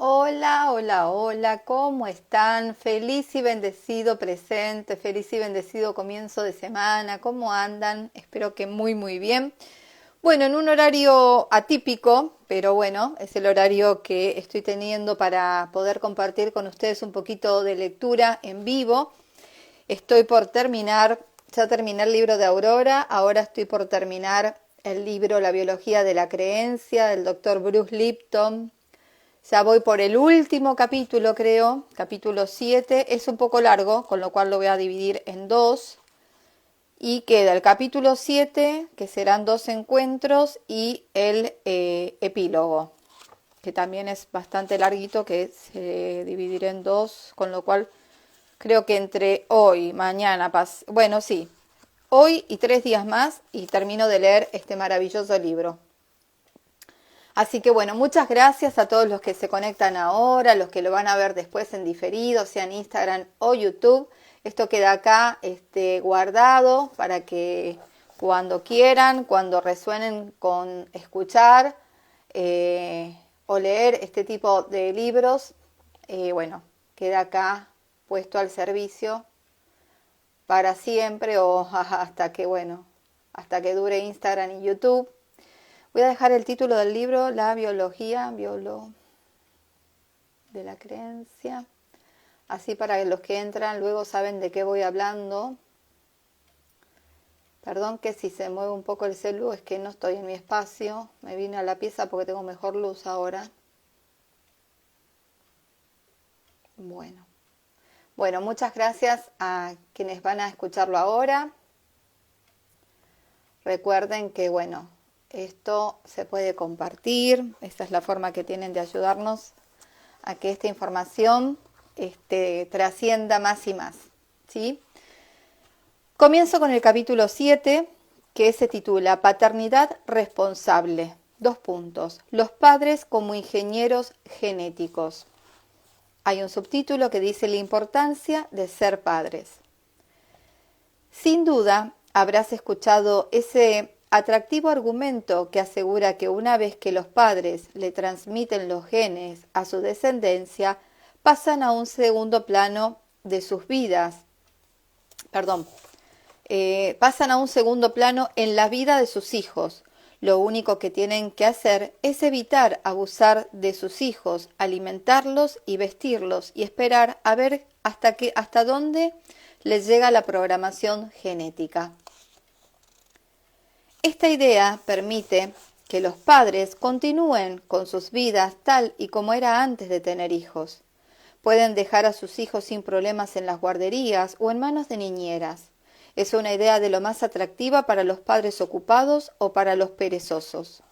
Hola, hola, hola, ¿cómo están? Feliz y bendecido presente, feliz y bendecido comienzo de semana, ¿cómo andan? Espero que muy, muy bien. Bueno, en un horario atípico, pero bueno, es el horario que estoy teniendo para poder compartir con ustedes un poquito de lectura en vivo. Estoy por terminar, ya terminé el libro de Aurora, ahora estoy por terminar el libro La biología de la creencia del doctor Bruce Lipton. Ya voy por el último capítulo, creo, capítulo 7. Es un poco largo, con lo cual lo voy a dividir en dos. Y queda el capítulo 7, que serán dos encuentros, y el epílogo, que también es bastante larguito, que se dividirá en dos, con lo cual creo que entre hoy, mañana, bueno, sí, hoy y 3 días más, y termino de leer este maravilloso libro. Así que bueno, muchas gracias a todos los que se conectan ahora, los que lo van a ver después en diferido, sea en Instagram o YouTube. Esto queda acá guardado para que cuando quieran, cuando resuenen con escuchar o leer este tipo de libros, bueno, queda acá puesto al servicio para siempre o hasta que, bueno, hasta que dure Instagram y YouTube. Voy a dejar el título del libro, La biología de la creencia, así para que los que entran luego saben de qué voy hablando. Perdón que si se mueve un poco el celu, es que no estoy en mi espacio, me vine a la pieza porque tengo mejor luz ahora. Bueno, muchas gracias a quienes van a escucharlo ahora. Recuerden que, bueno, esto se puede compartir, esta es la forma que tienen de ayudarnos a que esta información trascienda más y más, ¿sí? Comienzo con el capítulo 7, que se titula Paternidad responsable. 2 puntos. Los padres como ingenieros genéticos. Hay un subtítulo que dice la importancia de ser padres. Sin duda, habrás escuchado ese atractivo argumento que asegura que una vez que los padres le transmiten los genes a su descendencia, pasan a un segundo plano de sus vidas. Pasan a un segundo plano en la vida de sus hijos. Lo único que tienen que hacer es evitar abusar de sus hijos, alimentarlos y vestirlos y esperar a ver hasta dónde les llega la programación genética. Esta idea permite que los padres continúen con sus vidas tal y como era antes de tener hijos. Pueden dejar a sus hijos sin problemas en las guarderías o en manos de niñeras. Es una idea de lo más atractiva para los padres ocupados o para los perezosos.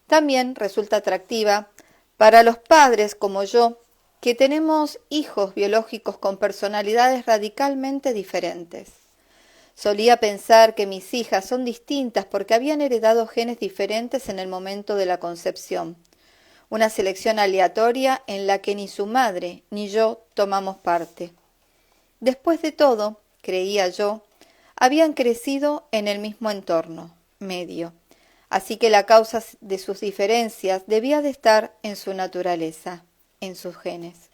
También resulta atractiva para los padres como yo, que tenemos hijos biológicos con personalidades radicalmente diferentes. Solía pensar que mis hijas son distintas porque habían heredado genes diferentes en el momento de la concepción. Una selección aleatoria en la que ni su madre ni yo tomamos parte. Después de todo, creía yo, habían crecido en el mismo entorno, medio, así que la causa de sus diferencias debía de estar en su naturaleza, en sus genes.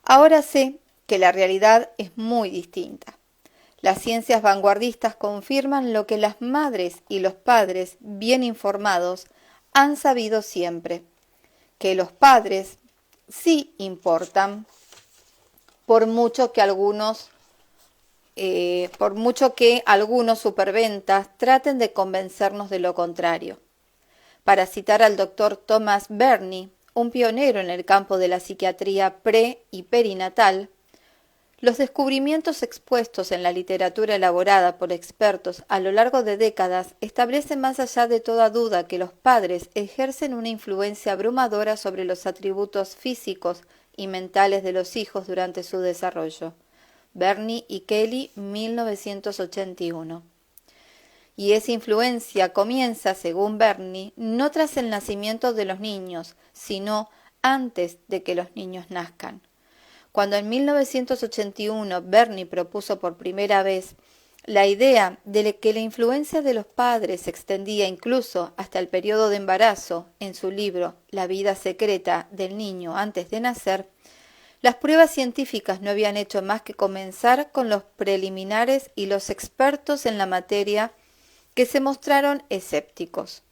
Ahora sé que la realidad es muy distinta. Las ciencias vanguardistas confirman lo que las madres y los padres bien informados han sabido siempre, que los padres sí importan, por mucho que algunos superventas traten de convencernos de lo contrario. Para citar al doctor Thomas Berney, un pionero en el campo de la psiquiatría pre- y perinatal, los descubrimientos expuestos en la literatura elaborada por expertos a lo largo de décadas establecen más allá de toda duda que los padres ejercen una influencia abrumadora sobre los atributos físicos y mentales de los hijos durante su desarrollo. Berney y Kelly, 1981. Y esa influencia comienza, según Berney, no tras el nacimiento de los niños, sino antes de que los niños nazcan. Cuando en 1981 Berney propuso por primera vez La idea de que la influencia de los padres se extendía incluso hasta el periodo de embarazo, en su libro La vida secreta del niño antes de nacer, las pruebas científicas no habían hecho más que comenzar con los preliminares y los expertos en la materia que se mostraron escépticos.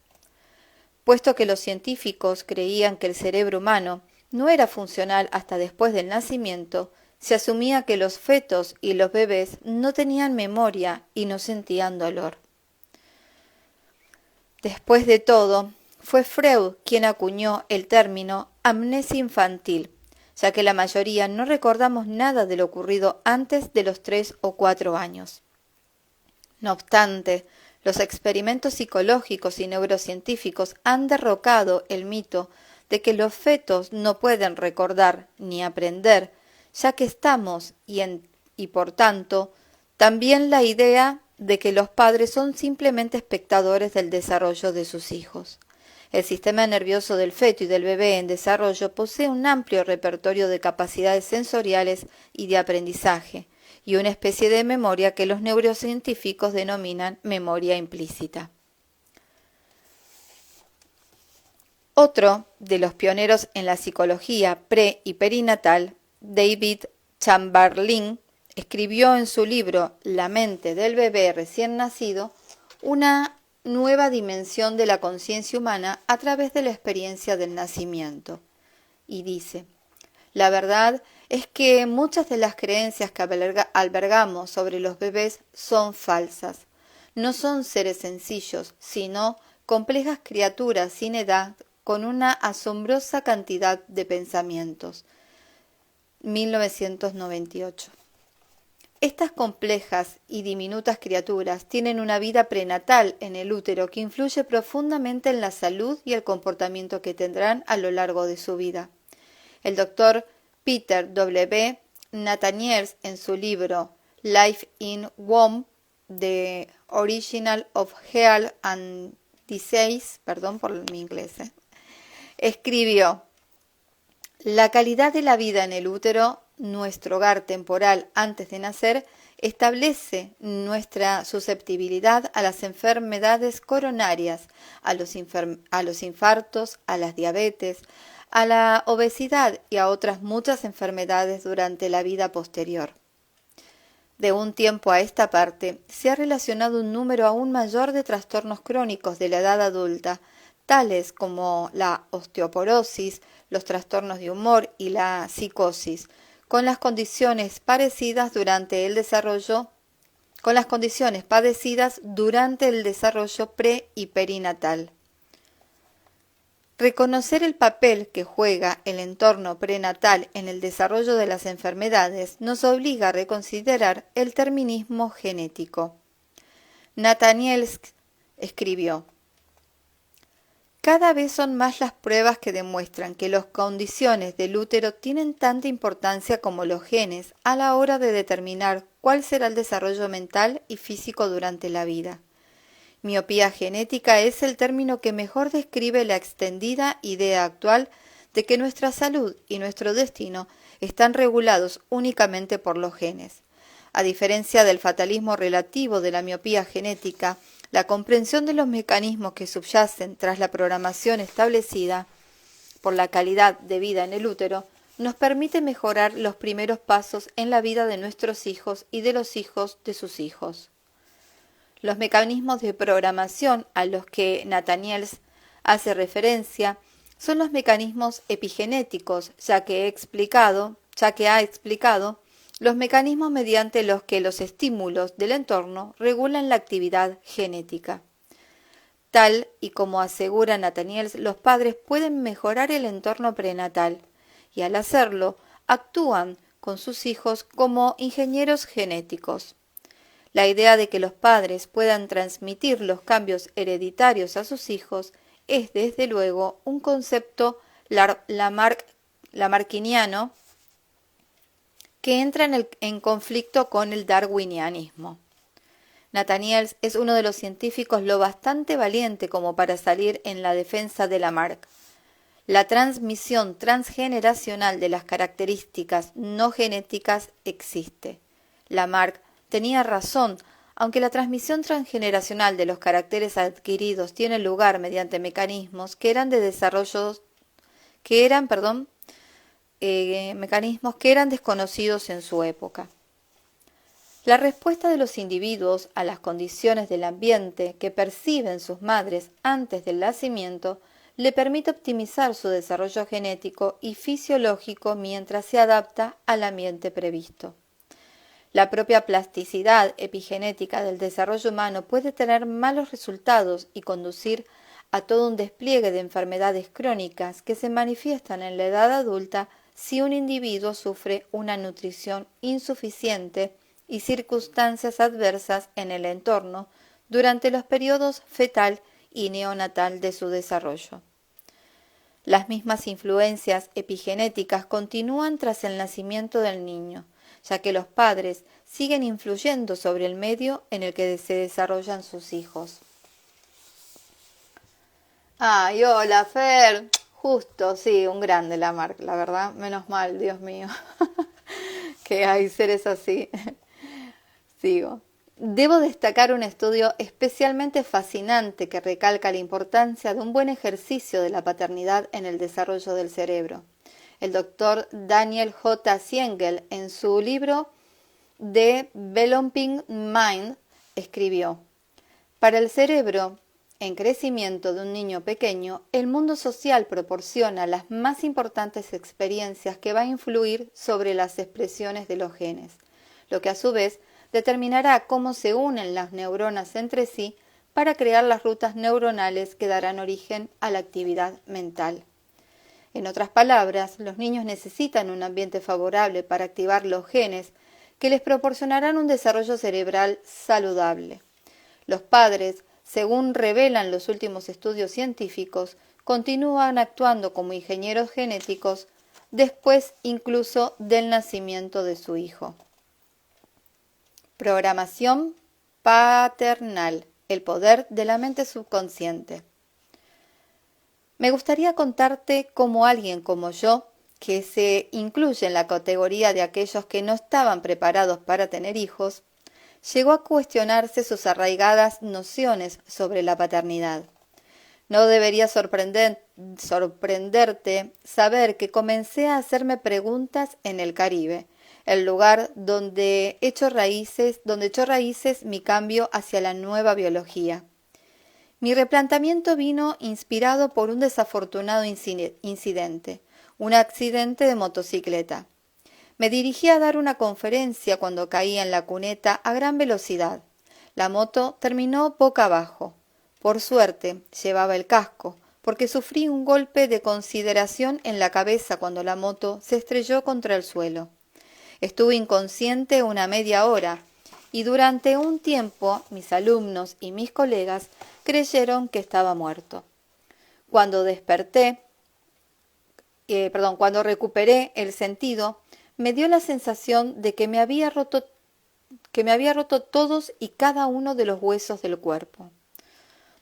Puesto que los científicos creían que el cerebro humano no era funcional hasta después del nacimiento, se asumía que los fetos y los bebés no tenían memoria y no sentían dolor. Después de todo, fue Freud quien acuñó el término amnesia infantil, ya que la mayoría no recordamos nada de lo ocurrido antes de los 3 o 4 años. No obstante, los experimentos psicológicos y neurocientíficos han derrocado el mito de que los fetos no pueden recordar ni aprender, ya que estamos y por tanto, también la idea de que los padres son simplemente espectadores del desarrollo de sus hijos. El sistema nervioso del feto y del bebé en desarrollo posee un amplio repertorio de capacidades sensoriales y de aprendizaje, y una especie de memoria que los neurocientíficos denominan memoria implícita. Otro de los pioneros en la psicología pre- y perinatal, David Chamberlain, escribió en su libro La mente del bebé recién nacido una nueva dimensión de la conciencia humana a través de la experiencia del nacimiento. Y dice, la verdad es que muchas de las creencias que albergamos sobre los bebés son falsas. No son seres sencillos, sino complejas criaturas sin edad con una asombrosa cantidad de pensamientos. 1998. Estas complejas y diminutas criaturas tienen una vida prenatal en el útero que influye profundamente en la salud y el comportamiento que tendrán a lo largo de su vida. El doctor Peter W. Nathaniels, en su libro Life in Womb, The Original of Health and Disease, perdón por mi inglés, escribió: la calidad de la vida en el útero, nuestro hogar temporal antes de nacer, establece nuestra susceptibilidad a las enfermedades coronarias, a los infartos, a las diabetes, a la obesidad y a otras muchas enfermedades durante la vida posterior. De un tiempo a esta parte, se ha relacionado un número aún mayor de trastornos crónicos de la edad adulta, tales como la osteoporosis, los trastornos de humor y la psicosis, con las condiciones padecidas durante el desarrollo pre- y perinatal. Reconocer el papel que juega el entorno prenatal en el desarrollo de las enfermedades nos obliga a reconsiderar el determinismo genético. Nathaniels escribió: cada vez son más las pruebas que demuestran que las condiciones del útero tienen tanta importancia como los genes a la hora de determinar cuál será el desarrollo mental y físico durante la vida. Miopía genética es el término que mejor describe la extendida idea actual de que nuestra salud y nuestro destino están regulados únicamente por los genes. A diferencia del fatalismo relativo de la miopía genética, la comprensión de los mecanismos que subyacen tras la programación establecida por la calidad de vida en el útero nos permite mejorar los primeros pasos en la vida de nuestros hijos y de los hijos de sus hijos. Los mecanismos de programación a los que Nathaniels hace referencia son los mecanismos epigenéticos, ya que ha explicado los mecanismos mediante los que los estímulos del entorno regulan la actividad genética. Tal y como asegura Nathaniels, los padres pueden mejorar el entorno prenatal y al hacerlo actúan con sus hijos como ingenieros genéticos. La idea de que los padres puedan transmitir los cambios hereditarios a sus hijos es desde luego un concepto lamarckiniano que entra en conflicto con el darwinianismo. Nathaniels es uno de los científicos lo bastante valiente como para salir en la defensa de Lamarck. La transmisión transgeneracional de las características no genéticas existe. Lamarck tenía razón Aunque la transmisión transgeneracional de los caracteres adquiridos tiene lugar mediante mecanismos que eran desconocidos en su época. La respuesta de los individuos a las condiciones del ambiente que perciben sus madres antes del nacimiento le permite optimizar su desarrollo genético y fisiológico mientras se adapta al ambiente previsto. La propia plasticidad epigenética del desarrollo humano puede tener malos resultados y conducir a todo un despliegue de enfermedades crónicas que se manifiestan en la edad adulta si un individuo sufre una nutrición insuficiente y circunstancias adversas en el entorno durante los periodos fetal y neonatal de su desarrollo. Las mismas influencias epigenéticas continúan tras el nacimiento del niño, ya que los padres siguen influyendo sobre el medio en el que se desarrollan sus hijos. Ay, hola Fer, justo, sí, un grande Lamarck, la verdad, menos mal, Dios mío, que hay seres así. Sigo. Debo destacar un estudio especialmente fascinante que recalca la importancia de un buen ejercicio de la paternidad en el desarrollo del cerebro. El doctor Daniel J. Siengel, en su libro Developing Mind, escribió: para el cerebro en crecimiento de un niño pequeño, el mundo social proporciona las más importantes experiencias que va a influir sobre las expresiones de los genes, lo que a su vez determinará cómo se unen las neuronas entre sí para crear las rutas neuronales que darán origen a la actividad mental. En otras palabras, los niños necesitan un ambiente favorable para activar los genes que les proporcionarán un desarrollo cerebral saludable. Los padres, según revelan los últimos estudios científicos, continúan actuando como ingenieros genéticos después incluso del nacimiento de su hijo. Programación paternal, el poder de la mente subconsciente. Me gustaría contarte cómo alguien como yo, que se incluye en la categoría de aquellos que no estaban preparados para tener hijos, llegó a cuestionarse sus arraigadas nociones sobre la paternidad. No debería sorprenderte saber que comencé a hacerme preguntas en el Caribe, el lugar donde echó raíces mi cambio hacia la nueva biología. Mi replanteamiento vino inspirado por un desafortunado incidente, un accidente de motocicleta. Me dirigí a dar una conferencia cuando caí en la cuneta a gran velocidad. La moto terminó boca abajo. Por suerte, llevaba el casco, porque sufrí un golpe de consideración en la cabeza cuando la moto se estrelló contra el suelo. Estuve inconsciente una media hora y durante un tiempo mis alumnos y mis colegas creyeron que estaba muerto. Cuando recuperé el sentido, me dio la sensación de que me había roto todos y cada uno de los huesos del cuerpo.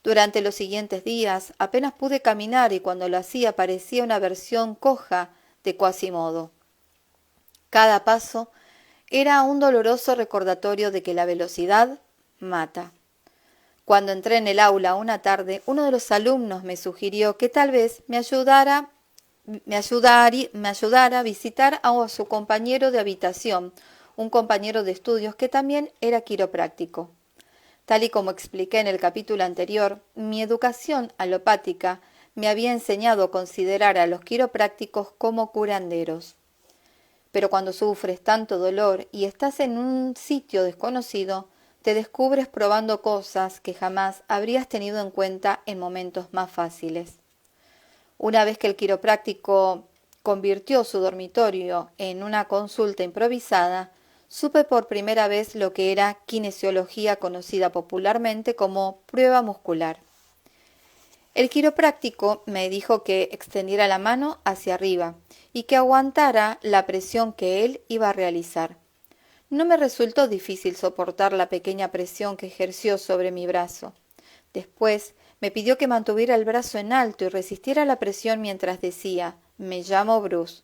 Durante los siguientes días apenas pude caminar y cuando lo hacía parecía una versión coja de Quasimodo. Cada paso era un doloroso recordatorio de que la velocidad mata. Cuando entré en el aula una tarde, uno de los alumnos me sugirió que tal vez me ayudara a visitar a su compañero de habitación, un compañero de estudios que también era quiropráctico. Tal y como expliqué en el capítulo anterior, mi educación alopática me había enseñado a considerar a los quiroprácticos como curanderos. Pero cuando sufres tanto dolor y estás en un sitio desconocido, te descubres probando cosas que jamás habrías tenido en cuenta en momentos más fáciles. Una vez que el quiropráctico convirtió su dormitorio en una consulta improvisada, supe por primera vez lo que era kinesiología, conocida popularmente como prueba muscular. El quiropráctico me dijo que extendiera la mano hacia arriba y que aguantara la presión que él iba a realizar. No me resultó difícil soportar la pequeña presión que ejerció sobre mi brazo. Después me pidió que mantuviera el brazo en alto y resistiera la presión mientras decía: «Me llamo Bruce».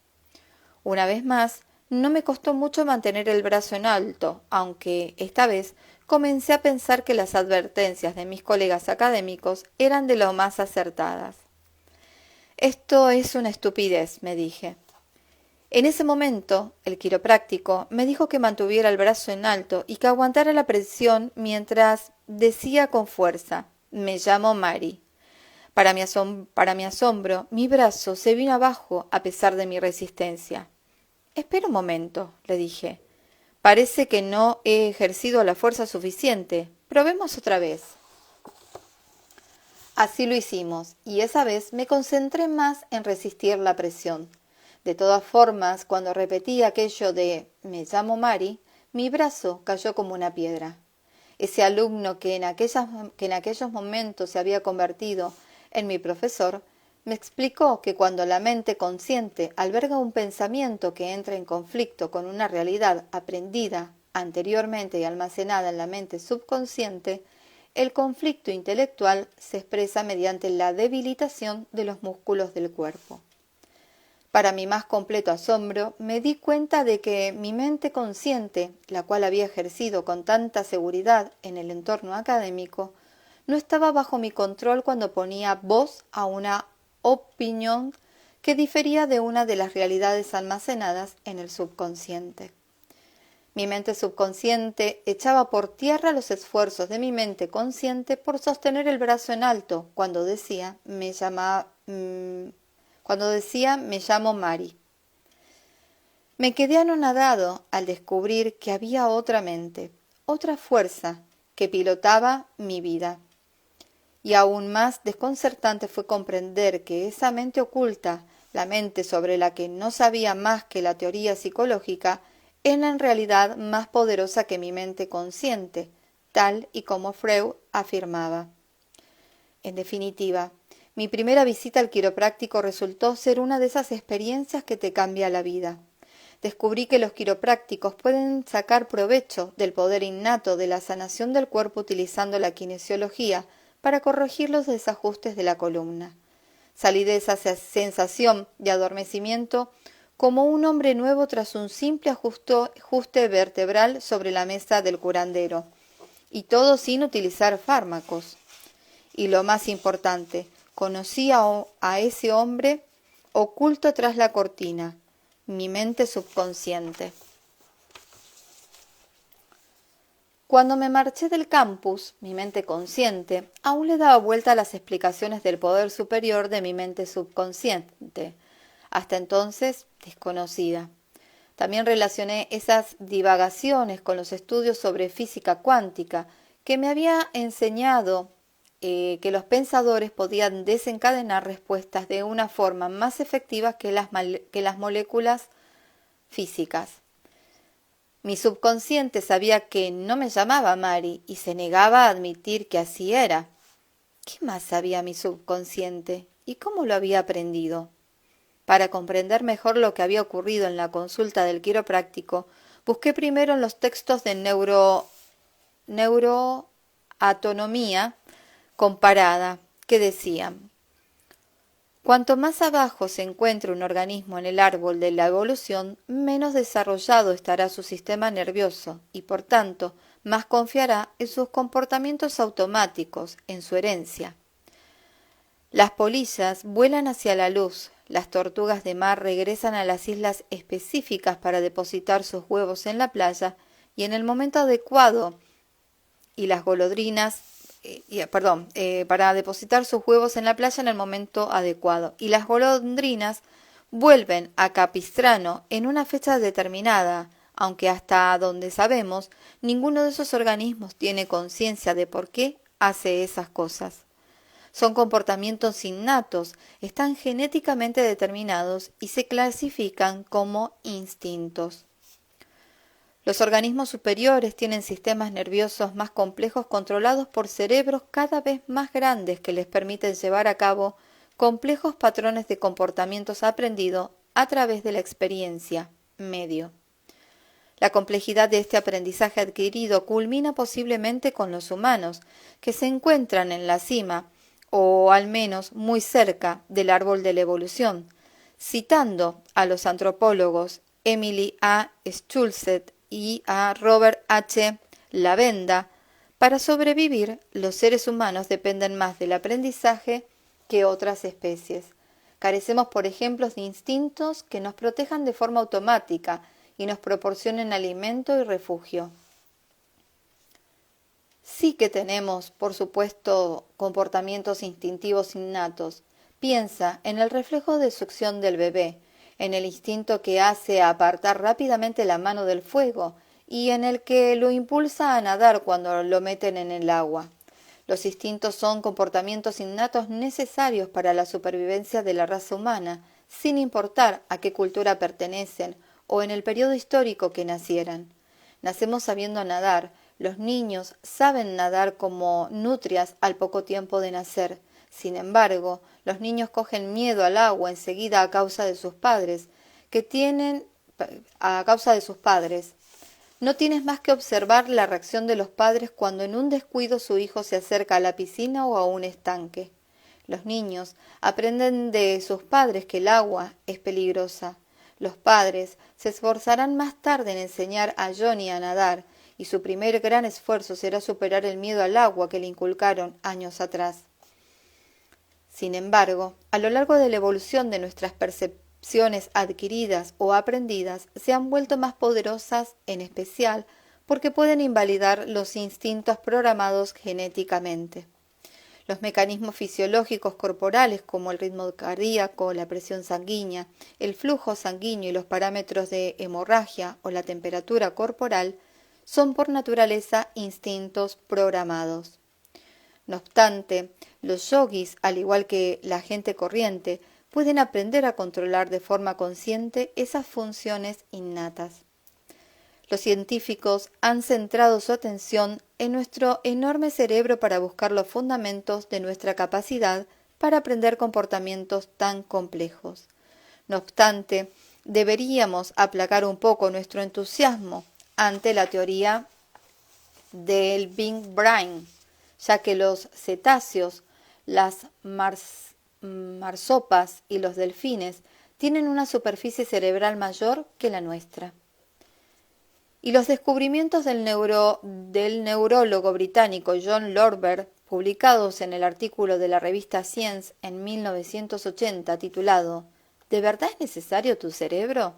Una vez más, no me costó mucho mantener el brazo en alto, aunque esta vez comencé a pensar que las advertencias de mis colegas académicos eran de lo más acertadas. Esto es una estupidez, me dije. En ese momento, el quiropráctico me dijo que mantuviera el brazo en alto y que aguantara la presión mientras decía con fuerza: me llamo Mari. Para mi asombro, mi brazo se vino abajo a pesar de mi resistencia. Espera un momento, le dije. Parece que no he ejercido la fuerza suficiente. Probemos otra vez. Así lo hicimos, y esa vez me concentré más en resistir la presión. De todas formas, cuando repetí aquello de me llamo Mari, mi brazo cayó como una piedra. Ese alumno que en aquellos momentos se había convertido en mi profesor, me explicó que cuando la mente consciente alberga un pensamiento que entra en conflicto con una realidad aprendida anteriormente y almacenada en la mente subconsciente, el conflicto intelectual se expresa mediante la debilitación de los músculos del cuerpo. Para mi más completo asombro, me di cuenta de que mi mente consciente, la cual había ejercido con tanta seguridad en el entorno académico, no estaba bajo mi control cuando ponía voz a una opinión que difería de una de las realidades almacenadas en el subconsciente. Mi mente subconsciente echaba por tierra los esfuerzos de mi mente consciente por sostener el brazo en alto cuando decía me llamo Mari. Me quedé anonadado al descubrir que había otra mente, otra fuerza que pilotaba mi vida. Y aún más desconcertante fue comprender que esa mente oculta, la mente sobre la que no sabía más que la teoría psicológica, era en realidad más poderosa que mi mente consciente, tal y como Freud afirmaba. En definitiva, mi primera visita al quiropráctico resultó ser una de esas experiencias que te cambia la vida. Descubrí que los quiroprácticos pueden sacar provecho del poder innato de la sanación del cuerpo utilizando la kinesiología para corregir los desajustes de la columna. Salí de esa sensación de adormecimiento como un hombre nuevo tras un simple ajuste vertebral sobre la mesa del curandero, y todo sin utilizar fármacos. Y lo más importante, conocí a ese hombre oculto tras la cortina, mi mente subconsciente. Cuando me marché del campus, mi mente consciente aún le daba vuelta a las explicaciones del poder superior de mi mente subconsciente, hasta entonces desconocida. También relacioné esas divagaciones con los estudios sobre física cuántica que me había enseñado que los pensadores podían desencadenar respuestas de una forma más efectiva que las moléculas físicas. Mi subconsciente sabía que no me llamaba Mari y se negaba a admitir que así era. ¿Qué más sabía mi subconsciente y cómo lo había aprendido? Para comprender mejor lo que había ocurrido en la consulta del quiropráctico, busqué primero en los textos de neuroatonomía comparada, que decían: cuanto más abajo se encuentre un organismo en el árbol de la evolución, menos desarrollado estará su sistema nervioso y, por tanto, más confiará en sus comportamientos automáticos, en su herencia. Las polillas vuelan hacia la luz, las tortugas de mar regresan a las islas específicas para depositar sus huevos en la playa y en el momento adecuado, y las golondrinas para depositar sus huevos en la playa en el momento adecuado. Y las golondrinas vuelven a Capistrano en una fecha determinada, aunque hasta donde sabemos, ninguno de esos organismos tiene conciencia de por qué hace esas cosas. Son comportamientos innatos, están genéticamente determinados y se clasifican como instintos. Los organismos superiores tienen sistemas nerviosos más complejos controlados por cerebros cada vez más grandes que les permiten llevar a cabo complejos patrones de comportamientos aprendidos a través de la experiencia, medio. La complejidad de este aprendizaje adquirido culmina posiblemente con los humanos, que se encuentran en la cima, o al menos muy cerca del árbol de la evolución. Citando a los antropólogos Emily A. Schulze y a Robert H. Lavenda, Para sobrevivir, los seres humanos dependen más del aprendizaje que otras especies. Carecemos, por ejemplo, de instintos que nos protejan de forma automática y nos proporcionen alimento y refugio. Sí que tenemos, por supuesto, comportamientos instintivos innatos. Piensa en el reflejo de succión del bebé, en el instinto que hace apartar rápidamente la mano del fuego y en el que lo impulsa a nadar cuando lo meten en el agua. Los instintos son comportamientos innatos necesarios para la supervivencia de la raza humana, sin importar a qué cultura pertenecen o en el periodo histórico que nacieran. Nacemos sabiendo nadar. Los niños saben nadar como nutrias al poco tiempo de nacer. Sin embargo, los niños cogen miedo al agua enseguida a causa de sus padres, No tienes más que observar la reacción de los padres cuando en un descuido su hijo se acerca a la piscina o a un estanque. Los niños aprenden de sus padres que el agua es peligrosa. Los padres se esforzarán más tarde en enseñar a Johnny a nadar, y su primer gran esfuerzo será superar el miedo al agua que le inculcaron años atrás. Sin embargo, a lo largo de la evolución de nuestras percepciones adquiridas o aprendidas se han vuelto más poderosas, en especial porque pueden invalidar los instintos programados genéticamente. Los mecanismos fisiológicos corporales como el ritmo cardíaco, la presión sanguínea, el flujo sanguíneo y los parámetros de hemorragia o la temperatura corporal son por naturaleza instintos programados. No obstante, los yogis, al igual que la gente corriente, pueden aprender a controlar de forma consciente esas funciones innatas. Los científicos han centrado su atención en nuestro enorme cerebro para buscar los fundamentos de nuestra capacidad para aprender comportamientos tan complejos. No obstante, deberíamos aplacar un poco nuestro entusiasmo ante la teoría del Big Brain, ya que los cetáceos, las marsopas y los delfines tienen una superficie cerebral mayor que la nuestra. Y los descubrimientos del neurólogo británico John Lorber, publicados en el artículo de la revista Science en 1980 titulado ¿De verdad es necesario tu cerebro?,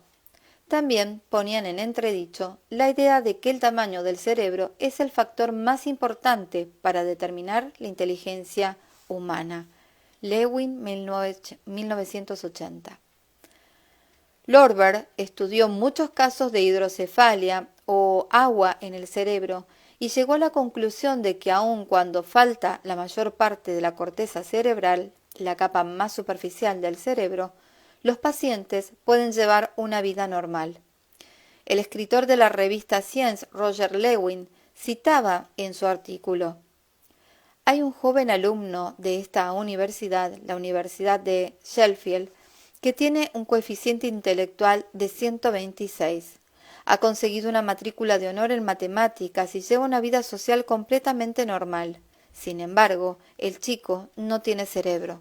también ponían en entredicho la idea de que el tamaño del cerebro es el factor más importante para determinar la inteligencia humana. Lewin, 1980. Lorber estudió muchos casos de hidrocefalia o agua en el cerebro y llegó a la conclusión de que aun cuando falta la mayor parte de la corteza cerebral, la capa más superficial del cerebro, los pacientes pueden llevar una vida normal. El escritor de la revista Science, Roger Lewin, citaba en su artículo: «Hay un joven alumno de esta universidad, la Universidad de Sheffield, que tiene un coeficiente intelectual de 126. Ha conseguido una matrícula de honor en matemáticas y lleva una vida social completamente normal. Sin embargo, el chico no tiene cerebro.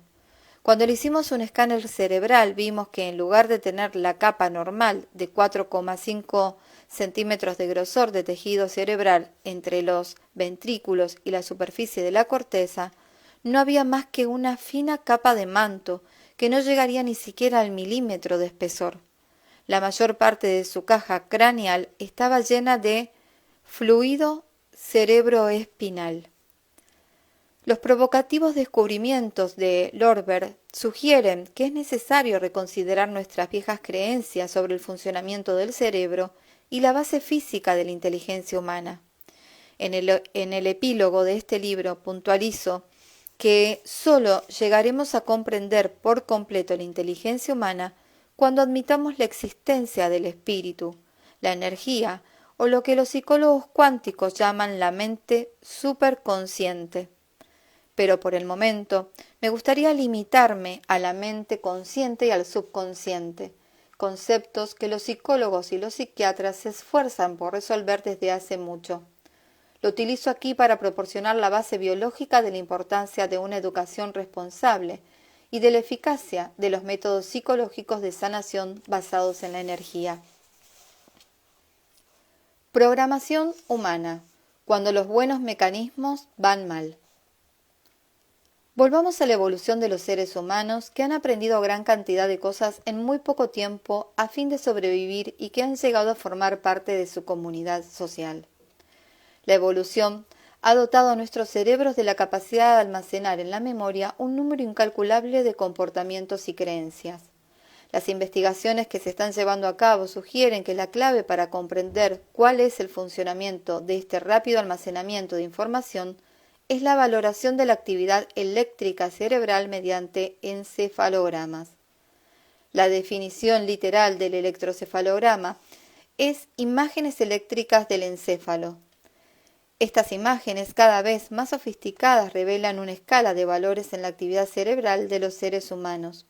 Cuando le hicimos un escáner cerebral vimos que en lugar de tener la capa normal de 4,5 centímetros de grosor de tejido cerebral entre los ventrículos y la superficie de la corteza, no había más que una fina capa de manto que no llegaría ni siquiera al milímetro de espesor. La mayor parte de su caja craneal estaba llena de fluido cerebroespinal». Los provocativos descubrimientos de Lorber sugieren que es necesario reconsiderar nuestras viejas creencias sobre el funcionamiento del cerebro y la base física de la inteligencia humana. En el epílogo de este libro puntualizo que solo llegaremos a comprender por completo la inteligencia humana cuando admitamos la existencia del espíritu, la energía o lo que los psicólogos cuánticos llaman la mente superconsciente. Pero por el momento me gustaría limitarme a la mente consciente y al subconsciente, conceptos que los psicólogos y los psiquiatras se esfuerzan por resolver desde hace mucho. Lo utilizo aquí para proporcionar la base biológica de la importancia de una educación responsable y de la eficacia de los métodos psicológicos de sanación basados en la energía. Programación humana. cuando los buenos mecanismos van mal. Volvamos a la evolución de los seres humanos que han aprendido gran cantidad de cosas en muy poco tiempo a fin de sobrevivir y que han llegado a formar parte de su comunidad social. La evolución ha dotado a nuestros cerebros de la capacidad de almacenar en la memoria un número incalculable de comportamientos y creencias. Las investigaciones que se están llevando a cabo sugieren que la clave para comprender cuál es el funcionamiento de este rápido almacenamiento de información es la valoración de la actividad eléctrica cerebral mediante encefalogramas. La definición literal del electrocefalograma es imágenes eléctricas del encéfalo. Estas imágenes, cada vez más sofisticadas, revelan una escala de valores en la actividad cerebral de los seres humanos.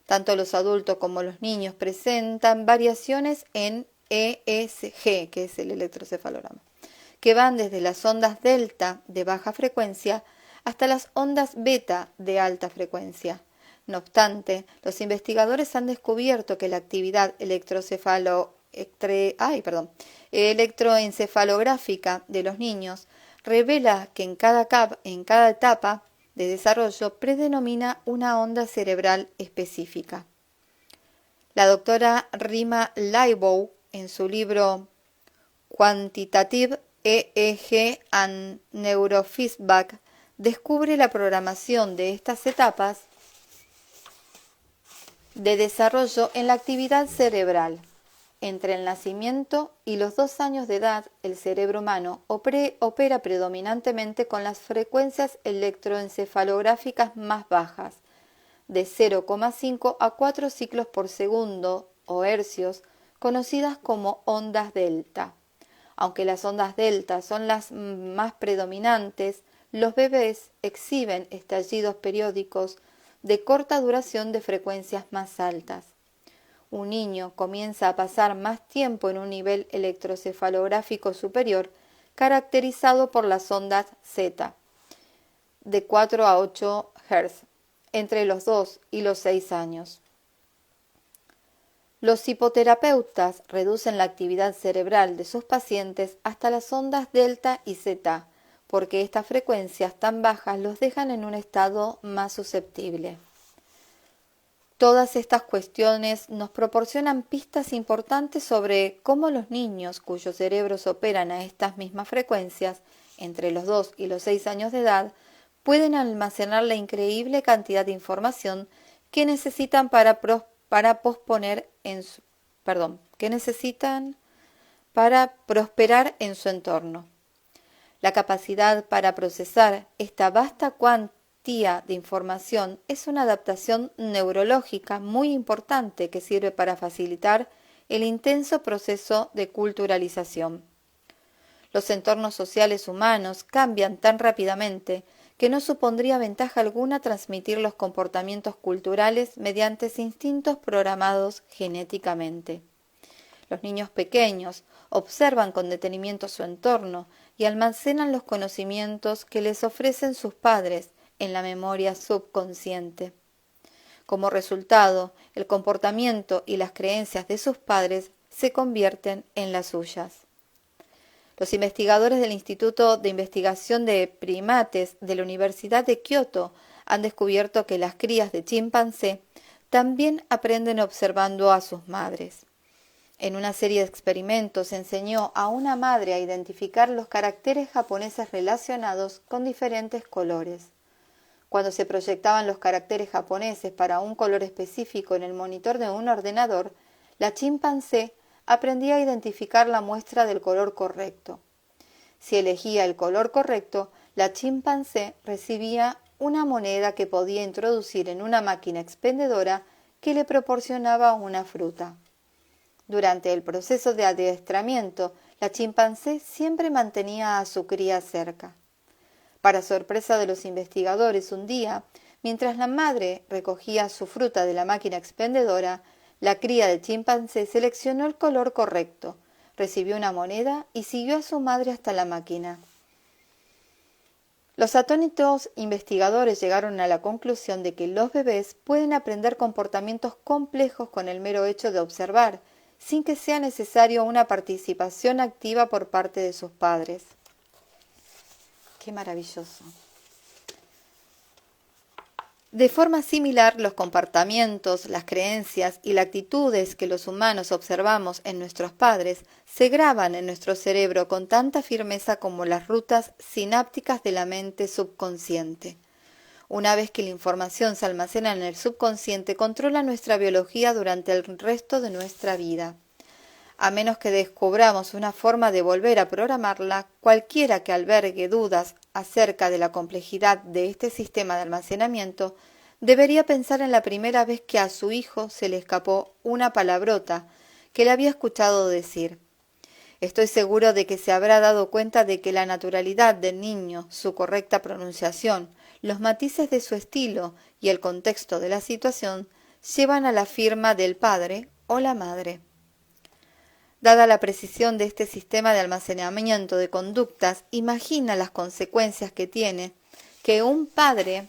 Tanto los adultos como los niños presentan variaciones en ESG, que es el electrocefalograma, que van desde las ondas delta de baja frecuencia hasta las ondas beta de alta frecuencia. No obstante, los investigadores han descubierto que la actividad electroencefalográfica de los niños revela que en cada etapa de desarrollo predomina una onda cerebral específica. La doctora Rima Leibov, en su libro Quantitative EEG and Neurofeedback, descubre la programación de estas etapas de desarrollo en la actividad cerebral. Entre el nacimiento y los 2 años de edad, el cerebro humano opera predominantemente con las frecuencias electroencefalográficas más bajas, de 0,5 a 4 ciclos por segundo o hercios, conocidas como ondas delta. Aunque las ondas delta son las más predominantes, los bebés exhiben estallidos periódicos de corta duración de frecuencias más altas. Un niño comienza a pasar más tiempo en un nivel electrocefalográfico superior, caracterizado por las ondas Z, de 4 a 8 Hz, entre los 2 y los 6 años. Los hipoterapeutas reducen la actividad cerebral de sus pacientes hasta las ondas delta y zeta, porque estas frecuencias tan bajas los dejan en un estado más susceptible. Todas estas cuestiones nos proporcionan pistas importantes sobre cómo los niños cuyos cerebros operan a estas mismas frecuencias, entre los 2 y los 6 años de edad, pueden almacenar la increíble cantidad de información que necesitan para prosperar en su entorno. La capacidad para procesar esta vasta cuantía de información es una adaptación neurológica muy importante que sirve para facilitar el intenso proceso de culturalización. Los entornos sociales humanos cambian tan rápidamente que no supondría ventaja alguna transmitir los comportamientos culturales mediante instintos programados genéticamente. Los niños pequeños observan con detenimiento su entorno y almacenan los conocimientos que les ofrecen sus padres en la memoria subconsciente. Como resultado, el comportamiento y las creencias de sus padres se convierten en las suyas. Los investigadores del Instituto de Investigación de Primates de la Universidad de Kioto han descubierto que las crías de chimpancé también aprenden observando a sus madres. En una serie de experimentos se enseñó a una madre a identificar los caracteres japoneses relacionados con diferentes colores. Cuando se proyectaban los caracteres japoneses para un color específico en el monitor de un ordenador, la chimpancé aprendía a identificar la muestra del color correcto. Si elegía el color correcto, la chimpancé recibía una moneda que podía introducir en una máquina expendedora que le proporcionaba una fruta. Durante el proceso de adiestramiento, la chimpancé siempre mantenía a su cría cerca. Para sorpresa de los investigadores, un día, mientras la madre recogía su fruta de la máquina expendedora, la cría de chimpancé seleccionó el color correcto, recibió una moneda y siguió a su madre hasta la máquina. Los atónitos investigadores llegaron a la conclusión de que los bebés pueden aprender comportamientos complejos con el mero hecho de observar, sin que sea necesario una participación activa por parte de sus padres. Qué maravilloso. De forma similar, los comportamientos, las creencias y las actitudes que los humanos observamos en nuestros padres se graban en nuestro cerebro con tanta firmeza como las rutas sinápticas de la mente subconsciente. Una vez que la información se almacena en el subconsciente, controla nuestra biología durante el resto de nuestra vida. A menos que descubramos una forma de volver a programarla, cualquiera que albergue dudas acerca de la complejidad de este sistema de almacenamiento, debería pensar en la primera vez que a su hijo se le escapó una palabrota que le había escuchado decir. Estoy seguro de que se habrá dado cuenta de que la naturalidad del niño, su correcta pronunciación, los matices de su estilo y el contexto de la situación llevan a la firma del padre o la madre. Dada la precisión de este sistema de almacenamiento de conductas, imagina las consecuencias que tiene que un padre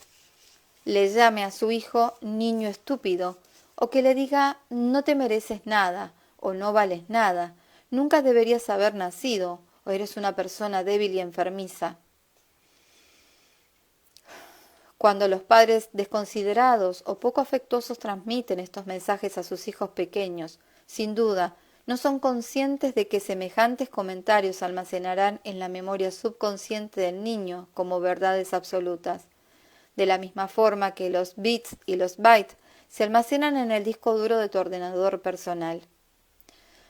le llame a su hijo niño estúpido o que le diga no te mereces nada o no vales nada, nunca deberías haber nacido o eres una persona débil y enfermiza. Cuando los padres desconsiderados o poco afectuosos transmiten estos mensajes a sus hijos pequeños, sin duda, no son conscientes de que semejantes comentarios almacenarán en la memoria subconsciente del niño como verdades absolutas. De la misma forma que los bits y los bytes se almacenan en el disco duro de tu ordenador personal.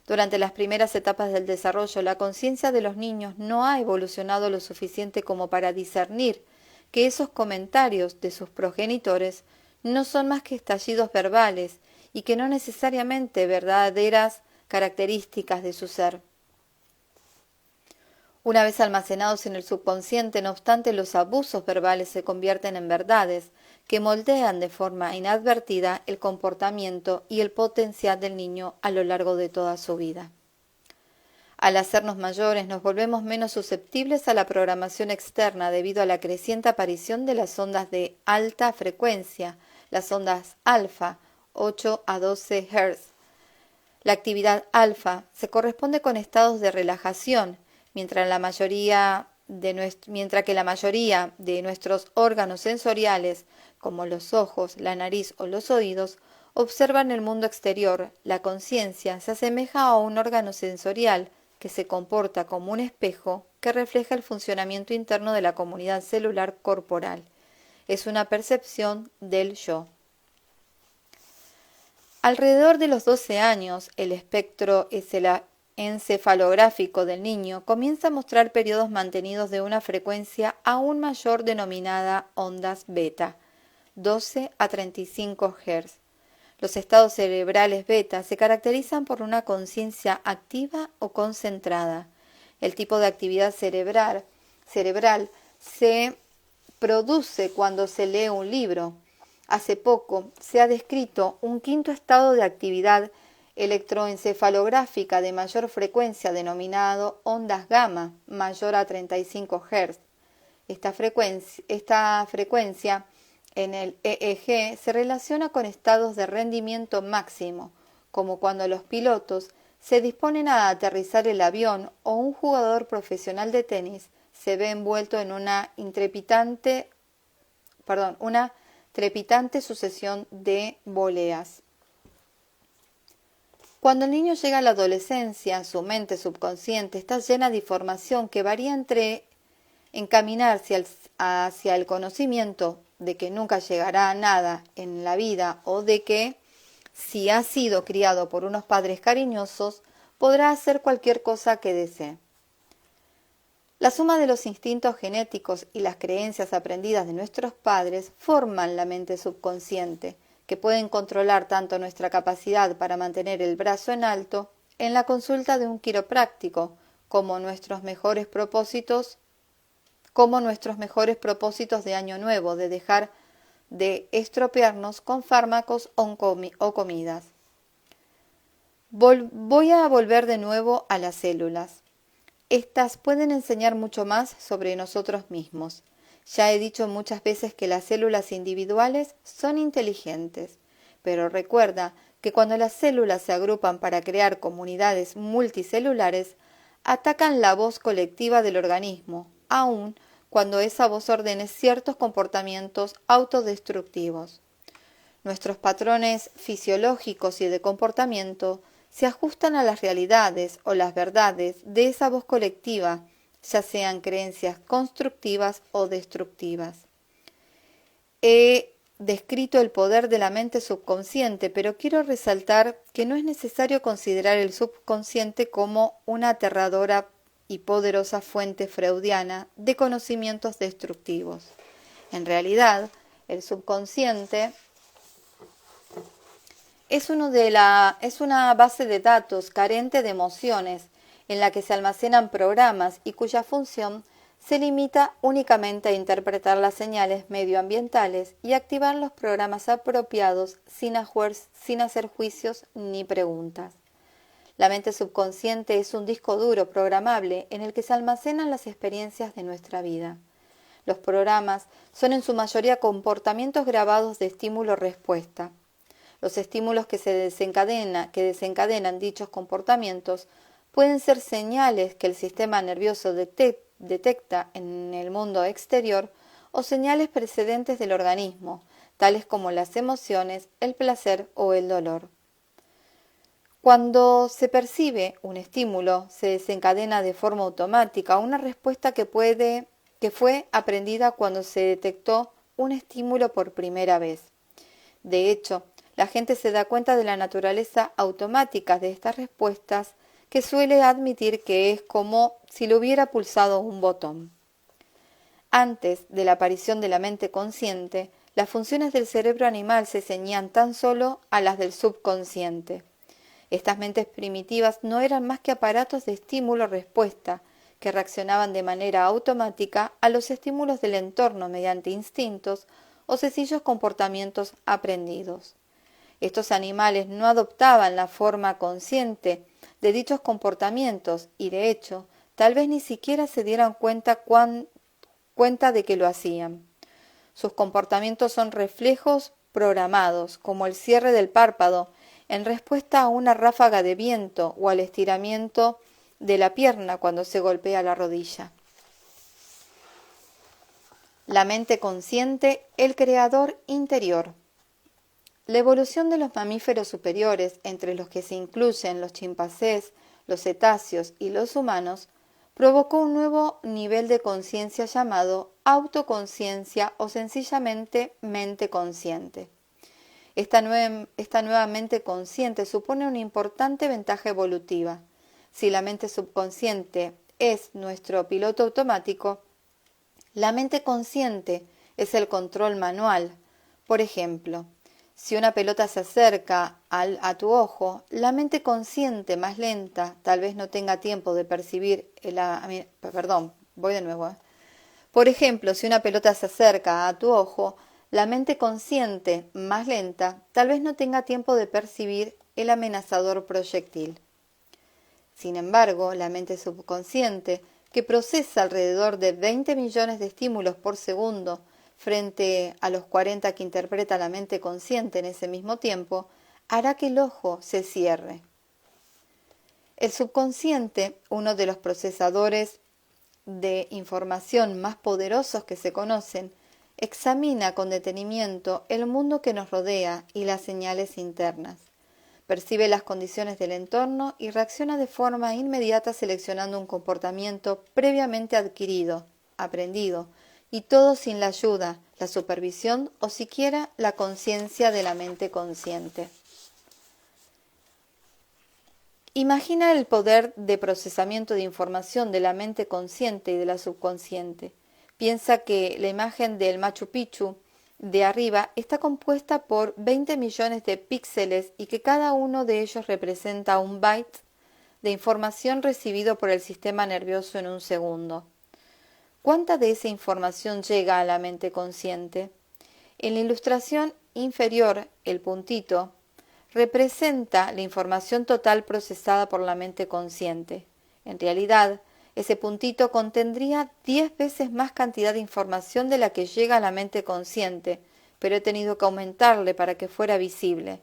Durante las primeras etapas del desarrollo, la conciencia de los niños no ha evolucionado lo suficiente como para discernir que esos comentarios de sus progenitores no son más que estallidos verbales y que no necesariamente verdaderas características de su ser. Una vez almacenados en el subconsciente, no obstante, los abusos verbales se convierten en verdades que moldean de forma inadvertida el comportamiento y el potencial del niño a lo largo de toda su vida. Al hacernos mayores, nos volvemos menos susceptibles a la programación externa debido a la creciente aparición de las ondas de alta frecuencia, las ondas alfa, 8 a 12 Hz. La actividad alfa se corresponde con estados de relajación, mientras que la mayoría de nuestros órganos sensoriales, como los ojos, la nariz o los oídos, observan el mundo exterior. La conciencia se asemeja a un órgano sensorial que se comporta como un espejo que refleja el funcionamiento interno de la comunidad celular corporal. Es una percepción del yo. Alrededor de los 12 años, el espectro encefalográfico del niño comienza a mostrar periodos mantenidos de una frecuencia aún mayor denominada ondas beta, 12 a 35 Hz. Los estados cerebrales beta se caracterizan por una conciencia activa o concentrada. El tipo de actividad cerebral se produce cuando se lee un libro. Hace poco se ha descrito un quinto estado de actividad electroencefalográfica de mayor frecuencia denominado ondas gamma, mayor a 35 Hz. Esta frecuencia en el EEG se relaciona con estados de rendimiento máximo, como cuando los pilotos se disponen a aterrizar el avión o un jugador profesional de tenis se ve envuelto en una trepidante sucesión de voleas. Cuando el niño llega a la adolescencia, su mente subconsciente está llena de información que varía entre encaminarse hacia el conocimiento de que nunca llegará a nada en la vida o de que, si ha sido criado por unos padres cariñosos, podrá hacer cualquier cosa que desee. La suma de los instintos genéticos y las creencias aprendidas de nuestros padres forman la mente subconsciente, que pueden controlar tanto nuestra capacidad para mantener el brazo en alto en la consulta de un quiropráctico como nuestros mejores propósitos de año nuevo, de dejar de estropearnos con fármacos o comidas. Voy a volver de nuevo a las células. Estas pueden enseñar mucho más sobre nosotros mismos. Ya he dicho muchas veces que las células individuales son inteligentes, pero recuerda que cuando las células se agrupan para crear comunidades multicelulares, atacan la voz colectiva del organismo, aun cuando esa voz ordene ciertos comportamientos autodestructivos. Nuestros patrones fisiológicos y de comportamiento se ajustan a las realidades o las verdades de esa voz colectiva, ya sean creencias constructivas o destructivas. He descrito el poder de la mente subconsciente, pero quiero resaltar que no es necesario considerar el subconsciente como una aterradora y poderosa fuente freudiana de conocimientos destructivos. En realidad, el subconsciente es una base de datos carente de emociones en la que se almacenan programas y cuya función se limita únicamente a interpretar las señales medioambientales y activar los programas apropiados sin hacer juicios ni preguntas. La mente subconsciente es un disco duro programable en el que se almacenan las experiencias de nuestra vida. Los programas son en su mayoría comportamientos grabados de estímulo-respuesta. Los estímulos que desencadenan dichos comportamientos pueden ser señales que el sistema nervioso detecta en el mundo exterior o señales precedentes del organismo, tales como las emociones, el placer o el dolor. Cuando se percibe un estímulo, se desencadena de forma automática una respuesta que fue aprendida cuando se detectó un estímulo por primera vez. De hecho, la gente se da cuenta de la naturaleza automática de estas respuestas, que suele admitir que es como si le hubiera pulsado un botón. Antes de la aparición de la mente consciente, las funciones del cerebro animal se ceñían tan solo a las del subconsciente. Estas mentes primitivas no eran más que aparatos de estímulo-respuesta que reaccionaban de manera automática a los estímulos del entorno mediante instintos o sencillos comportamientos aprendidos. Estos animales no adoptaban la forma consciente de dichos comportamientos y, de hecho, tal vez ni siquiera se dieran cuenta de que lo hacían. Sus comportamientos son reflejos programados, como el cierre del párpado en respuesta a una ráfaga de viento o al estiramiento de la pierna cuando se golpea la rodilla. La mente consciente, el creador interior. La evolución de los mamíferos superiores, entre los que se incluyen los chimpancés, los cetáceos y los humanos, provocó un nuevo nivel de conciencia llamado autoconciencia o sencillamente mente consciente. Esta nueva mente consciente supone una importante ventaja evolutiva. Si la mente subconsciente es nuestro piloto automático, la mente consciente es el control manual. Por ejemplo, si una pelota se acerca a tu ojo, la mente consciente más lenta tal vez no tenga tiempo de percibir Por ejemplo, si una pelota se acerca a tu ojo, la mente consciente más lenta tal vez no tenga tiempo de percibir el amenazador proyectil. Sin embargo, la mente subconsciente, que procesa alrededor de 20 millones de estímulos por segundo, frente a los 40 que interpreta la mente consciente en ese mismo tiempo, hará que el ojo se cierre. El subconsciente, uno de los procesadores de información más poderosos que se conocen, examina con detenimiento el mundo que nos rodea y las señales internas. Percibe las condiciones del entorno y reacciona de forma inmediata seleccionando un comportamiento previamente aprendido, y todo sin la ayuda, la supervisión o siquiera la conciencia de la mente consciente. Imagina el poder de procesamiento de información de la mente consciente y de la subconsciente. Piensa que la imagen del Machu Picchu de arriba está compuesta por 20 millones de píxeles y que cada uno de ellos representa un byte de información recibido por el sistema nervioso en un segundo. ¿Cuánta de esa información llega a la mente consciente? En la ilustración inferior, el puntito representa la información total procesada por la mente consciente. En realidad, ese puntito contendría 10 veces más cantidad de información de la que llega a la mente consciente, pero he tenido que aumentarle para que fuera visible.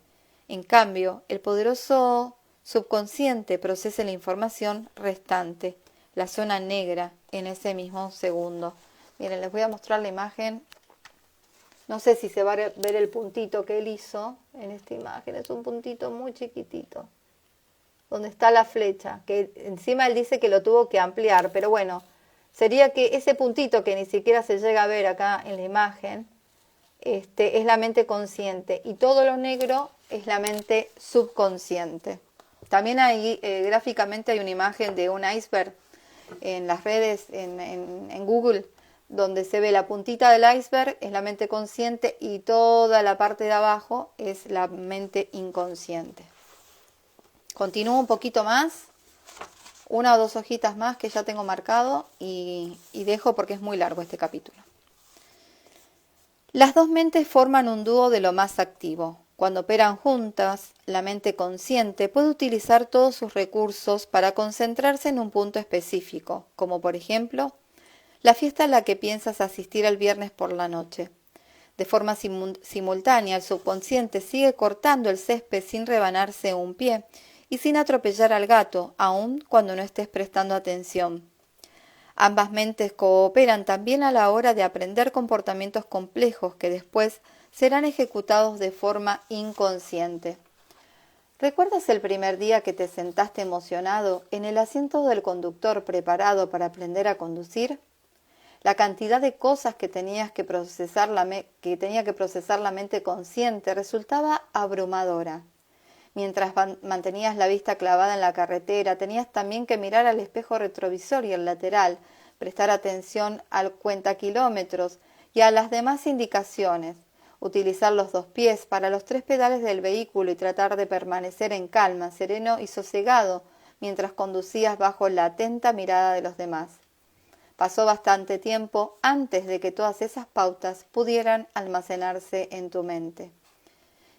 En cambio, el poderoso subconsciente procesa la información restante, la zona negra, en ese mismo segundo. Miren, les voy a mostrar la imagen. No sé si se va a ver el puntito que él hizo en esta imagen. Es un puntito muy chiquitito, donde está la flecha, que encima él dice que lo tuvo que ampliar, pero bueno, sería que ese puntito que ni siquiera se llega a ver acá en la imagen, es la mente consciente, y todo lo negro es la mente subconsciente. También ahí gráficamente hay una imagen de un iceberg en las redes, en Google, donde se ve la puntita del iceberg, es la mente consciente, y toda la parte de abajo es la mente inconsciente. Continúo un poquito más, una o dos hojitas más que ya tengo marcado, y dejo porque es muy largo este capítulo. Las dos mentes forman un dúo de lo más activo. Cuando operan juntas, la mente consciente puede utilizar todos sus recursos para concentrarse en un punto específico, como por ejemplo, la fiesta a la que piensas asistir el viernes por la noche. De forma simultánea, el subconsciente sigue cortando el césped sin rebanarse un pie y sin atropellar al gato, aun cuando no estés prestando atención. Ambas mentes cooperan también a la hora de aprender comportamientos complejos que después serán ejecutados de forma inconsciente. ¿Recuerdas el primer día que te sentaste emocionado en el asiento del conductor preparado para aprender a conducir? La cantidad de cosas que tenía que procesar la mente consciente resultaba abrumadora. Mientras mantenías la vista clavada en la carretera, tenías también que mirar al espejo retrovisor y el lateral, prestar atención al cuentakilómetros y a las demás indicaciones, utilizar los dos pies para los tres pedales del vehículo y tratar de permanecer en calma, sereno y sosegado mientras conducías bajo la atenta mirada de los demás. Pasó bastante tiempo antes de que todas esas pautas pudieran almacenarse en tu mente.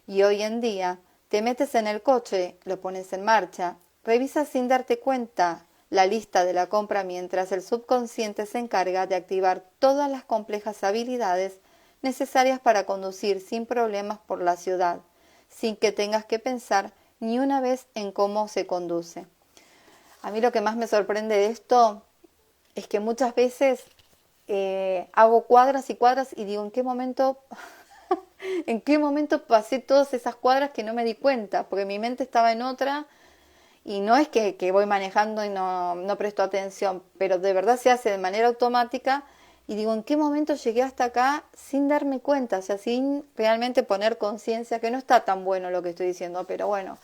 Y hoy en día, te metes en el coche, lo pones en marcha, revisas sin darte cuenta la lista de la compra mientras el subconsciente se encarga de activar todas las complejas habilidades necesarias para conducir sin problemas por la ciudad, sin que tengas que pensar ni una vez en cómo se conduce. A mí lo que más me sorprende de esto es que muchas veces hago cuadras y cuadras y digo, ¿en qué momento pasé todas esas cuadras que no me di cuenta? Porque mi mente estaba en otra, y no es que voy manejando y no presto atención, pero de verdad se hace de manera automática, y digo, ¿en qué momento llegué hasta acá sin darme cuenta? O sea, sin realmente poner conciencia, que no está tan bueno lo que estoy diciendo, pero bueno,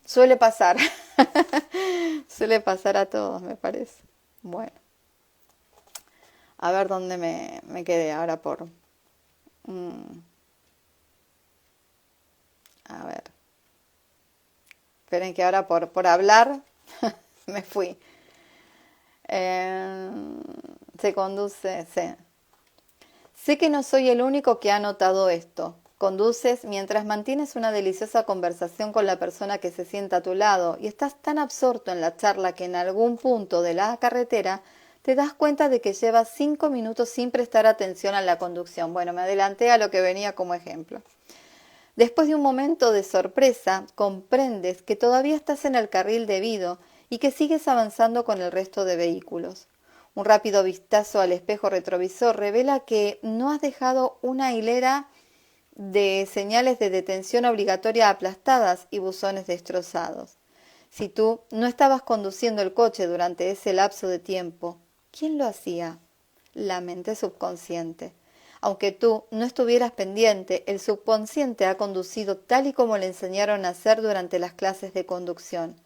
suele pasar. Suele pasar a todos, me parece. Bueno, a ver dónde me quedé ahora por... A ver. Esperen que ahora por hablar me fui. Se conduce, sí. Sé que no soy el único que ha notado esto. Conduces mientras mantienes una deliciosa conversación con la persona que se sienta a tu lado y estás tan absorto en la charla que en algún punto de la carretera te das cuenta de que llevas 5 minutos sin prestar atención a la conducción. Bueno, me adelanté a lo que venía como ejemplo. Después de un momento de sorpresa, comprendes que todavía estás en el carril debido y que sigues avanzando con el resto de vehículos. Un rápido vistazo al espejo retrovisor revela que no has dejado una hilera de señales de detención obligatoria aplastadas y buzones destrozados. Si tú no estabas conduciendo el coche durante ese lapso de tiempo, ¿quién lo hacía? La mente subconsciente. Aunque tú no estuvieras pendiente, el subconsciente ha conducido tal y como le enseñaron a hacer durante las clases de conducción.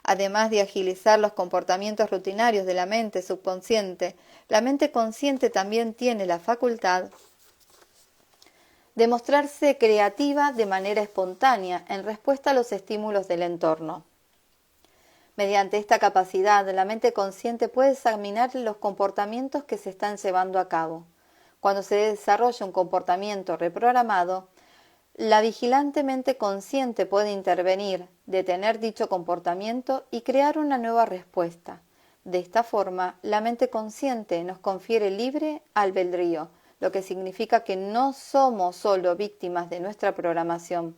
Además de agilizar los comportamientos rutinarios de la mente subconsciente, la mente consciente también tiene la facultad de mostrarse creativa de manera espontánea en respuesta a los estímulos del entorno. Mediante esta capacidad, la mente consciente puede examinar los comportamientos que se están llevando a cabo. Cuando se desarrolla un comportamiento reprogramado, la vigilante mente consciente puede intervenir, detener dicho comportamiento y crear una nueva respuesta. De esta forma, la mente consciente nos confiere libre albedrío, lo que significa que no somos solo víctimas de nuestra programación.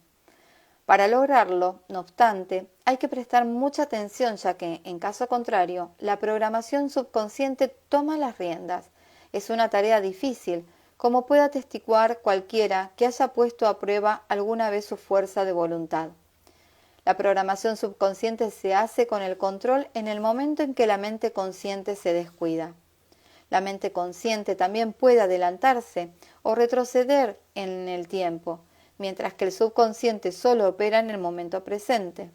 Para lograrlo, no obstante, hay que prestar mucha atención, ya que, en caso contrario, la programación subconsciente toma las riendas. Es una tarea difícil, como puede atestiguar cualquiera que haya puesto a prueba alguna vez su fuerza de voluntad. La programación subconsciente se hace con el control en el momento en que la mente consciente se descuida. La mente consciente también puede adelantarse o retroceder en el tiempo, mientras que el subconsciente solo opera en el momento presente.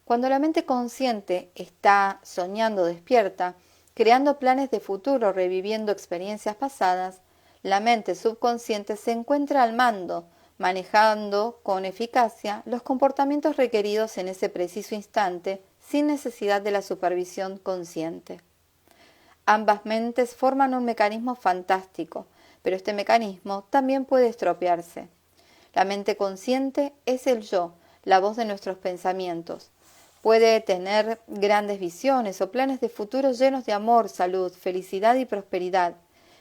Cuando la mente consciente está soñando despierta, creando planes de futuro, reviviendo experiencias pasadas, la mente subconsciente se encuentra al mando, manejando con eficacia los comportamientos requeridos en ese preciso instante, sin necesidad de la supervisión consciente. Ambas mentes forman un mecanismo fantástico, pero este mecanismo también puede estropearse. La mente consciente es el yo, la voz de nuestros pensamientos. Puede tener grandes visiones o planes de futuro llenos de amor, salud, felicidad y prosperidad.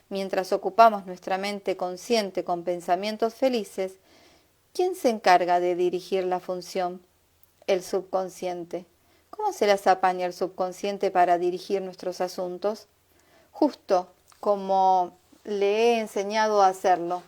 Mientras ocupamos nuestra mente consciente con pensamientos felices, ¿quién se encarga de dirigir la función? El subconsciente. ¿Cómo se las apaña el subconsciente para dirigir nuestros asuntos? Justo como le he enseñado a hacerlo.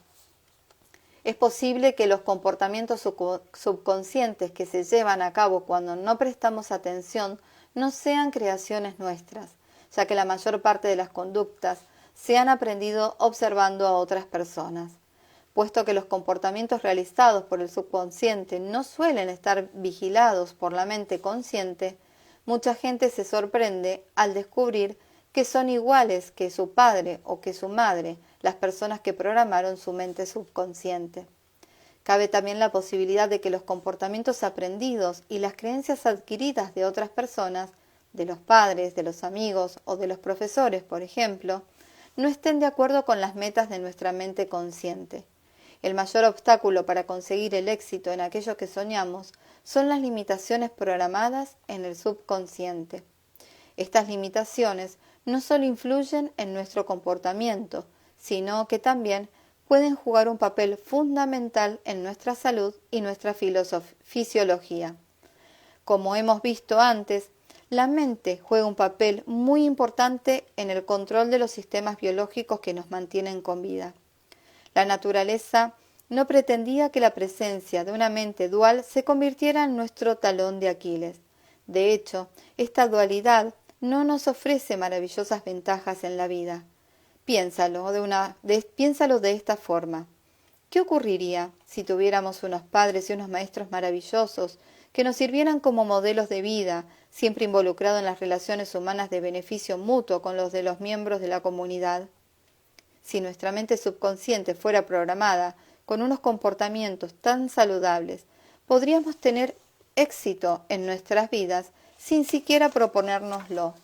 Es posible que los comportamientos subconscientes que se llevan a cabo cuando no prestamos atención no sean creaciones nuestras, ya que la mayor parte de las conductas se han aprendido observando a otras personas. Puesto que los comportamientos realizados por el subconsciente no suelen estar vigilados por la mente consciente, mucha gente se sorprende al descubrir que son iguales que su padre o que su madre, las personas que programaron su mente subconsciente. Cabe también la posibilidad de que los comportamientos aprendidos y las creencias adquiridas de otras personas, de los padres, de los amigos o de los profesores, por ejemplo, no estén de acuerdo con las metas de nuestra mente consciente. El mayor obstáculo para conseguir el éxito en aquello que soñamos son las limitaciones programadas en el subconsciente. Estas limitaciones no solo influyen en nuestro comportamiento, sino que también pueden jugar un papel fundamental en nuestra salud y nuestra fisiología. Como hemos visto antes, la mente juega un papel muy importante en el control de los sistemas biológicos que nos mantienen con vida. La naturaleza no pretendía que la presencia de una mente dual se convirtiera en nuestro talón de Aquiles. De hecho, esta dualidad no nos ofrece maravillosas ventajas en la vida. Piénsalo de esta forma. ¿Qué ocurriría si tuviéramos unos padres y unos maestros maravillosos que nos sirvieran como modelos de vida, siempre involucrados en las relaciones humanas de beneficio mutuo con los de los miembros de la comunidad? Si nuestra mente subconsciente fuera programada con unos comportamientos tan saludables, podríamos tener éxito en nuestras vidas sin siquiera proponérnoslo.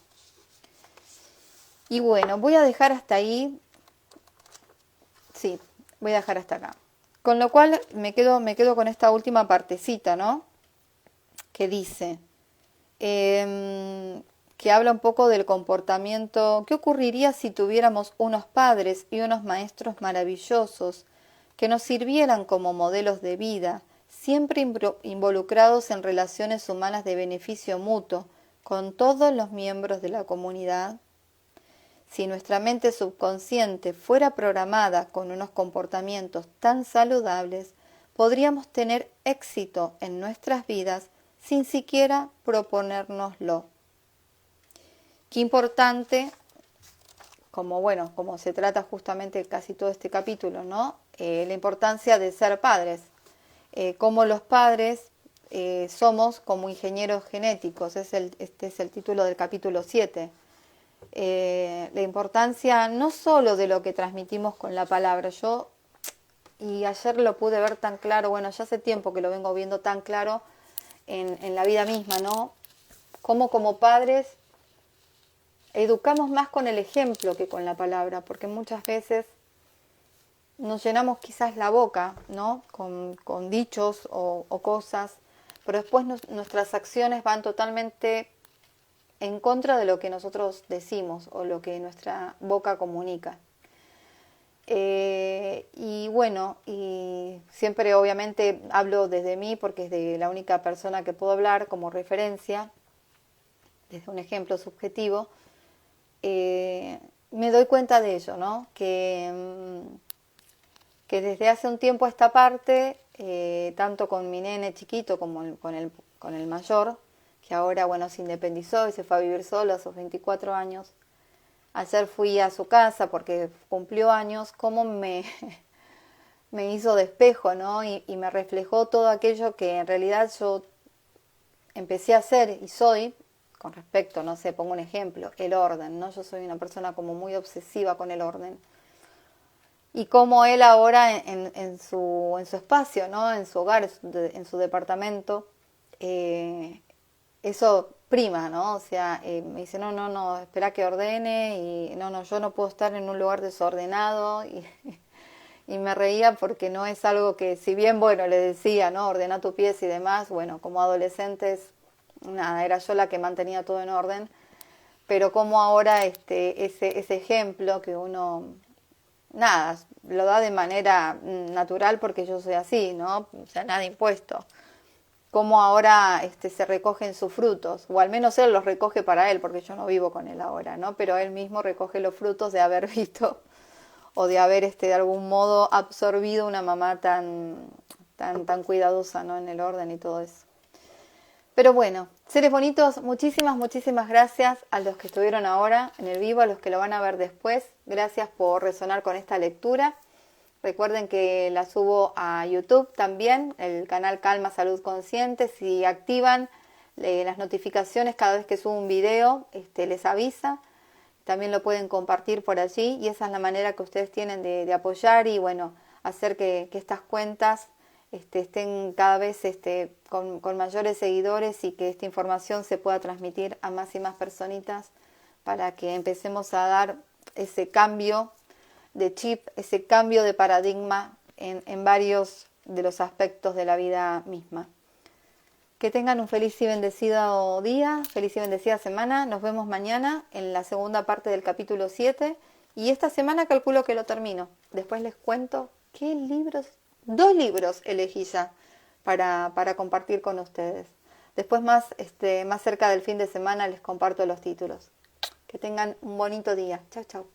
Y bueno, voy a dejar hasta ahí. Sí, voy a dejar hasta acá. Con lo cual me quedo con esta última partecita, ¿no? Que dice, que habla un poco del comportamiento. ¿Qué ocurriría si tuviéramos unos padres y unos maestros maravillosos que nos sirvieran como modelos de vida, siempre involucrados en relaciones humanas de beneficio mutuo con todos los miembros de la comunidad? Si nuestra mente subconsciente fuera programada con unos comportamientos tan saludables, podríamos tener éxito en nuestras vidas sin siquiera proponérnoslo. Qué importante, como se trata justamente casi todo este capítulo, ¿no? La importancia de ser padres. Como los padres somos como ingenieros genéticos, este es el título del capítulo 7. La importancia no solo de lo que transmitimos con la palabra. Y ayer lo pude ver tan claro, ya hace tiempo que lo vengo viendo tan claro en la vida misma, ¿no? Como padres educamos más con el ejemplo que con la palabra, porque muchas veces nos llenamos quizás la boca, ¿no? Con dichos o cosas, pero después nuestras acciones van totalmente en contra de lo que nosotros decimos o lo que nuestra boca comunica. Y siempre obviamente hablo desde mí porque es de la única persona que puedo hablar como referencia, desde un ejemplo subjetivo. me doy cuenta de ello, ¿no? Que desde hace un tiempo a esta parte, tanto con mi nene chiquito como con el mayor, que ahora, bueno, se independizó y se fue a vivir solo a sus 24 años. Ayer fui a su casa porque cumplió años, cómo me hizo de espejo, ¿no? Y me reflejó todo aquello que en realidad yo empecé a hacer y soy, con respecto, no sé, pongo un ejemplo, el orden, ¿no? Yo soy una persona como muy obsesiva con el orden. Y como él ahora en su espacio, ¿no? En su hogar, en su departamento, eso prima, ¿no? O sea, me dice, no, no, no, espera que ordene y no, no, yo no puedo estar en un lugar desordenado y me reía porque no es algo que, si bien, bueno, le decía, ¿no? Ordena tu pieza y demás, bueno, como adolescentes, nada, era yo la que mantenía todo en orden, pero como ahora ese ejemplo que uno, nada, lo da de manera natural porque yo soy así, ¿no? O sea, nada impuesto. Como ahora se recogen sus frutos, o al menos él los recoge para él, porque yo no vivo con él ahora, ¿no? Pero él mismo recoge los frutos de haber visto o de haber de algún modo absorbido una mamá tan cuidadosa, ¿no? En el orden y todo eso. Pero bueno, seres bonitos, muchísimas, muchísimas gracias a los que estuvieron ahora en el vivo, a los que lo van a ver después. Gracias por resonar con esta lectura. Recuerden que la subo a YouTube también, el canal Calma Salud Consciente. Si activan las notificaciones cada vez que subo un video, les avisa. También lo pueden compartir por allí y esa es la manera que ustedes tienen de apoyar y bueno, hacer que estas cuentas estén cada vez con mayores seguidores y que esta información se pueda transmitir a más y más personitas para que empecemos a dar ese cambio de chip, ese cambio de paradigma en varios de los aspectos de la vida misma. Que tengan un feliz y bendecido día, feliz y bendecida semana. Nos vemos mañana en la segunda parte del capítulo 7 y esta semana calculo que lo termino. Después les cuento qué libros, 2 libros elegí ya para compartir con ustedes. Después más cerca del fin de semana les comparto los títulos. Que tengan un bonito día. Chao, chao.